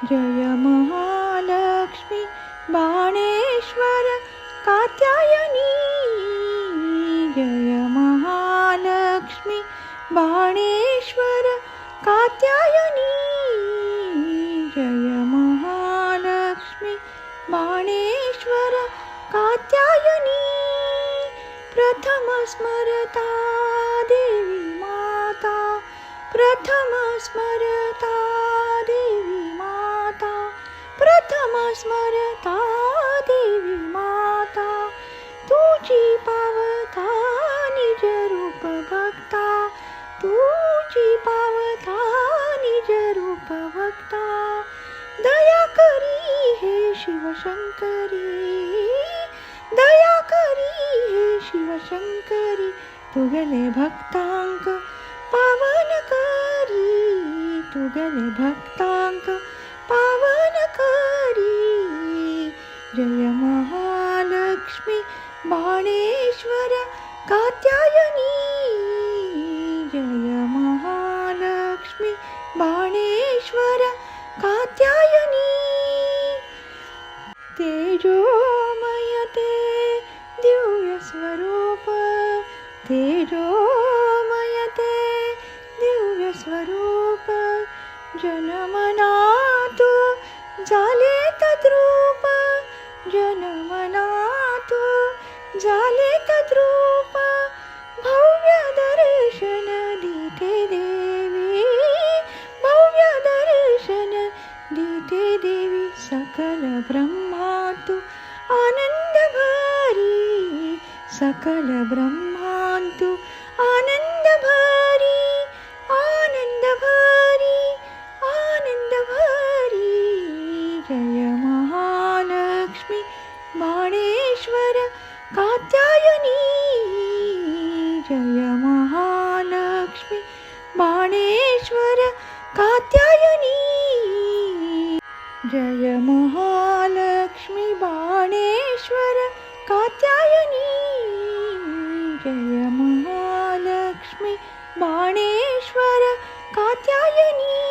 जय महालक्ष्मी बाणेश्वर कात्यायनी। जय महालक्ष्मी बाणेश्वर कात्यायनी। जय महालक्ष्मी बाणेश्वर कात्यायनी। प्रथम स्मरता देवी माता, प्रथम स्मरता देवी माता, प्रथम स्मरता देवी माता। तुझी पावता निज रूप बघता, तुझी पावता निज रूप बघता। दया करी हे शिवशंकरी, दया करी हे शिवशंकरी। तुगले भक्तांक पावन करी, तुगले भक्तांक पावन करी। जय महालक्ष्मी बाणेश्वर कात्यायनी। जय महालक्ष्मी बाणेश्वर कात्यायनी। तेजोमय ते दिव्य स्वरूप, तेजोमय ते दिव्य स्वरूप। जनमनातु झाले तद्रूप, जनमनातु झाले तद्रूप। भव्य दर्शन दिते देवी, भव्य दर्शन दिते देवी। सकल ब्रह्मांतु आनंद भरी, सकल ब्रह्मांतु आनंद भरी, आनंद भरी, आनंद भरी। जय महालक्ष्मी बाणेश्वर कात्यायनी। जय महालक्ष्मी बाणेश्वर कात्यायनी। जय महालक्ष्मी बाणेश्वर कात्यायनी। जय महालक्ष्मी बाणेश्वर कात्यायनी।